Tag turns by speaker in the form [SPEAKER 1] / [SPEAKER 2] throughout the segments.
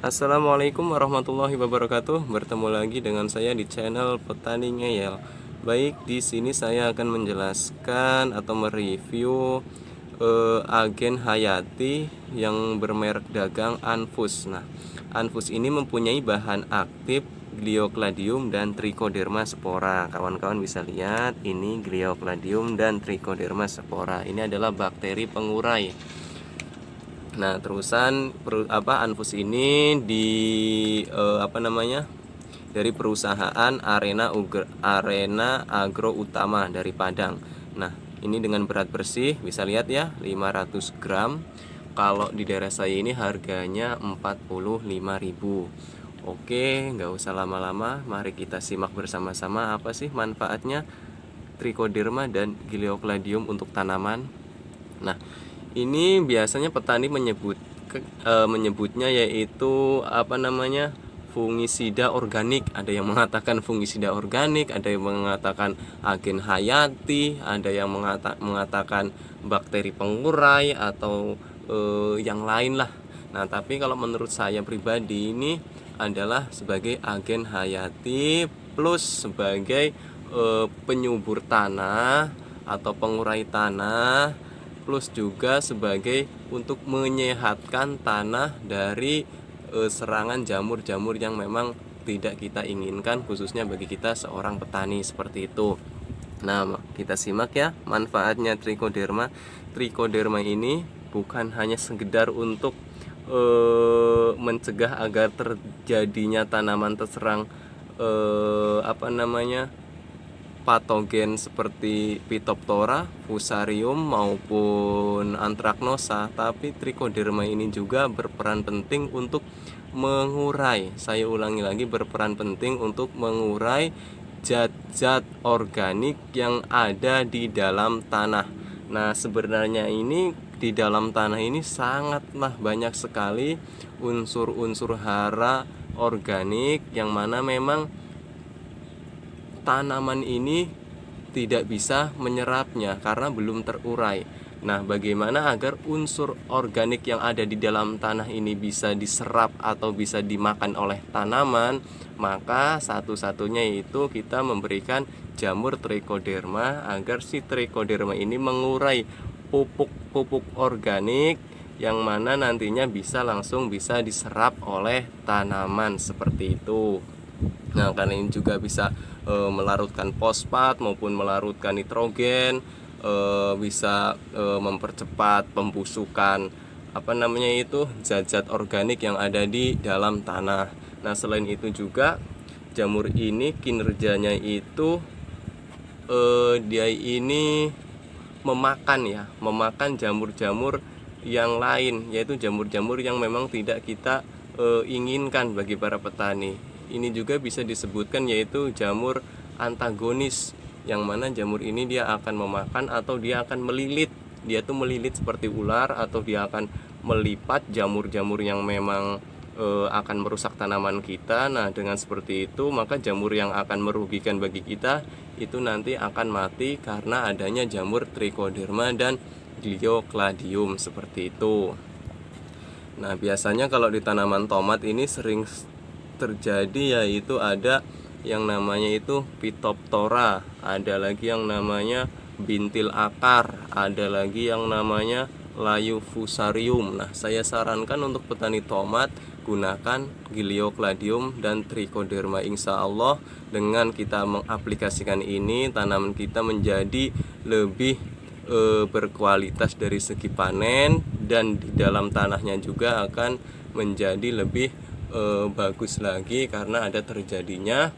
[SPEAKER 1] Assalamualaikum warahmatullahi wabarakatuh. Bertemu lagi dengan saya di channel Petani Ngeyel. Baik, di sini saya akan menjelaskan atau mereview agen hayati yang bermerek dagang Anfus. Nah, Anfus ini mempunyai bahan aktif Gliocladium dan Trichoderma spora. Kawan-kawan bisa lihat, ini Gliocladium dan Trichoderma spora. Ini adalah bakteri pengurai. Nah, terusan Anfus ini dari perusahaan Arena Agro Utama dari Padang. Nah, ini dengan berat bersih bisa lihat ya, 500 gram. Kalau di daerah saya ini harganya 45.000. Oke, nggak usah lama-lama, mari kita simak bersama-sama apa sih manfaatnya Trichoderma dan Gliocladium untuk tanaman. Nah, ini biasanya petani menyebutnya yaitu fungisida organik. Ada yang mengatakan fungisida organik, ada yang mengatakan agen hayati, ada yang mengatakan bakteri pengurai atau yang lain lah. Nah, tapi kalau menurut saya pribadi ini adalah sebagai agen hayati plus sebagai penyubur tanah atau pengurai tanah, plus juga sebagai untuk menyehatkan tanah dari serangan jamur-jamur yang memang tidak kita inginkan, khususnya bagi kita seorang petani seperti itu. Nah, kita simak ya manfaatnya Trichoderma. Trichoderma ini bukan hanya sekedar untuk mencegah agar terjadinya tanaman terserang patogen seperti Phytophthora, Fusarium maupun Anthracnosa, tapi Trichoderma ini juga berperan penting untuk mengurai. Saya ulangi lagi, berperan penting untuk mengurai zat-zat organik yang ada di dalam tanah. Nah, sebenarnya ini di dalam tanah ini sangatlah banyak sekali unsur-unsur hara organik yang mana memang tanaman ini tidak bisa menyerapnya karena belum terurai. Nah, bagaimana agar unsur organik yang ada di dalam tanah ini bisa diserap atau bisa dimakan oleh tanaman? Maka satu-satunya itu kita memberikan jamur Trichoderma agar si Trichoderma ini mengurai pupuk-pupuk organik yang mana nantinya langsung bisa diserap oleh tanaman seperti itu. Nah, karena ini juga bisa melarutkan fosfat maupun melarutkan nitrogen, bisa mempercepat pembusukan zat-zat organik yang ada di dalam tanah. Nah, selain itu juga jamur ini kinerjanya itu dia ini memakan jamur-jamur yang lain, yaitu jamur-jamur yang memang tidak kita inginkan bagi para petani. Ini juga bisa disebutkan yaitu jamur antagonis, yang mana jamur ini dia akan memakan atau dia akan melilit. Dia tuh melilit seperti ular, atau dia akan melipat jamur-jamur yang memang akan merusak tanaman kita. Nah, dengan seperti itu maka jamur yang akan merugikan bagi kita itu nanti akan mati karena adanya jamur Trichoderma dan Gliocladium seperti itu. Nah, biasanya kalau di tanaman tomat ini sering terjadi yaitu ada yang namanya itu Phytophthora, ada lagi yang namanya bintil akar, ada lagi yang namanya layu fusarium. Nah, saya sarankan untuk petani tomat gunakan Gliocladium dan Trichoderma. Insya Allah dengan kita mengaplikasikan ini, tanaman kita menjadi lebih berkualitas dari segi panen, dan di dalam tanahnya juga akan menjadi lebih bagus lagi karena ada terjadinya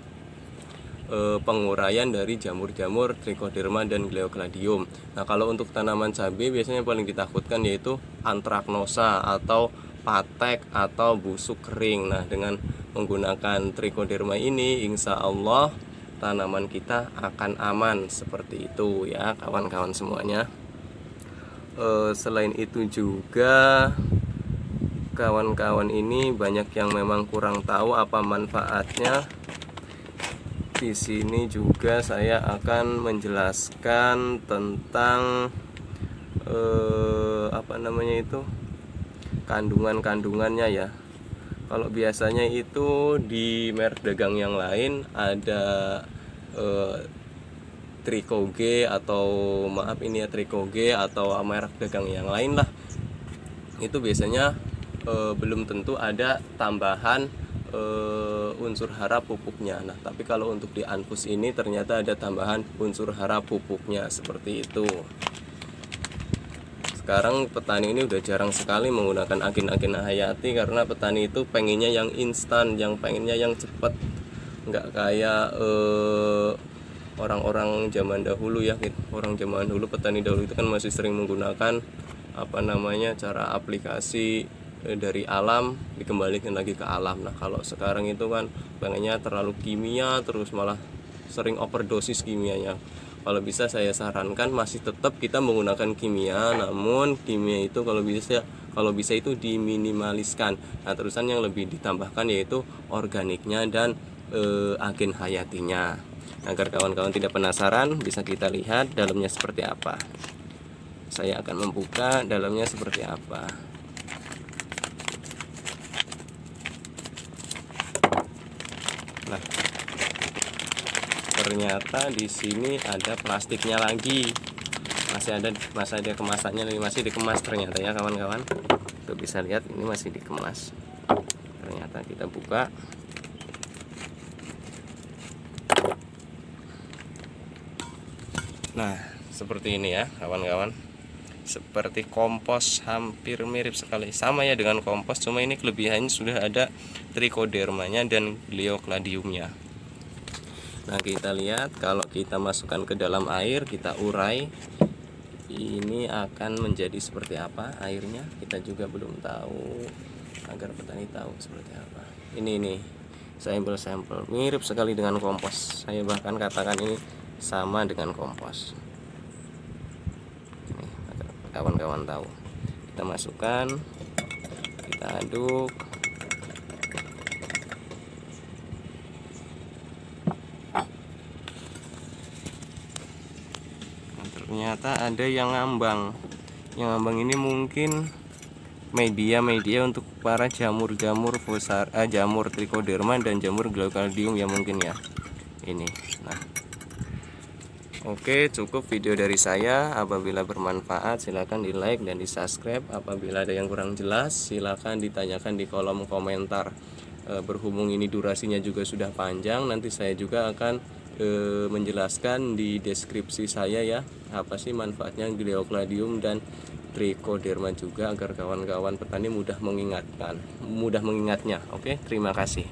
[SPEAKER 1] penguraian dari jamur-jamur Trichoderma dan Gliocladium. Nah, kalau untuk tanaman cabai biasanya paling ditakutkan yaitu Anthracnosa atau patek atau busuk kering. Nah, dengan menggunakan Trichoderma ini insya Allah tanaman kita akan aman seperti itu ya kawan-kawan semuanya. Selain itu juga kawan-kawan ini banyak yang memang kurang tahu apa manfaatnya. Di sini juga saya akan menjelaskan tentang kandungan-kandungannya ya. Kalau biasanya itu di merek dagang yang lain ada Tricoge atau maaf ini ya Tricoge atau merek dagang yang lain lah, itu biasanya belum tentu ada tambahan unsur hara pupuknya. Nah, tapi kalau untuk di Anfus ini ternyata ada tambahan unsur hara pupuknya seperti itu. Sekarang petani ini udah jarang sekali menggunakan agen-agen hayati karena petani itu pengennya yang instan, yang pengennya yang cepat, nggak kayak orang-orang zaman dahulu ya. Orang zaman dulu, petani dahulu itu kan masih sering menggunakan cara aplikasi dari alam dikembalikan lagi ke alam. Nah, kalau sekarang itu kan pengennya terlalu kimia, terus malah sering overdosis kimianya. Kalau bisa saya sarankan masih tetap kita menggunakan kimia, namun kimia itu kalau bisa itu diminimaliskan. Nah, terusan yang lebih ditambahkan yaitu organiknya dan agen hayatinya. Agar kawan-kawan tidak penasaran, bisa kita lihat dalamnya seperti apa. Saya akan membuka dalamnya seperti apa. Nah, ternyata di sini ada plastiknya lagi. Masih ada kemasannya, masih dikemas ternyata ya kawan-kawan. Tuh bisa lihat ini masih dikemas. Ternyata kita buka. Nah, seperti ini ya kawan-kawan. Seperti kompos, hampir mirip sekali, sama ya dengan kompos, cuma ini kelebihannya sudah ada trichodermanya dan gliocladiumnya. Nah, kita lihat kalau kita masukkan ke dalam air, kita urai, ini akan menjadi seperti apa airnya, kita juga belum tahu, agar petani tahu seperti apa. Ini sampel mirip sekali dengan kompos, saya bahkan katakan ini sama dengan kompos. Kawan-kawan tahu, kita masukkan, kita aduk. Nah, ternyata ada yang ngambang. Yang ngambang ini mungkin media untuk para jamur jamur trichoderma dan jamur gliocladium ya mungkin ya ini. Nah, oke, cukup video dari saya. Apabila bermanfaat silahkan di like dan di subscribe. Apabila ada yang kurang jelas silahkan ditanyakan di kolom komentar. Berhubung ini durasinya juga sudah panjang, nanti saya juga akan menjelaskan di deskripsi saya ya, apa sih manfaatnya gliocladium dan trichoderma juga, agar kawan-kawan petani mudah mengingatnya. Oke, terima kasih.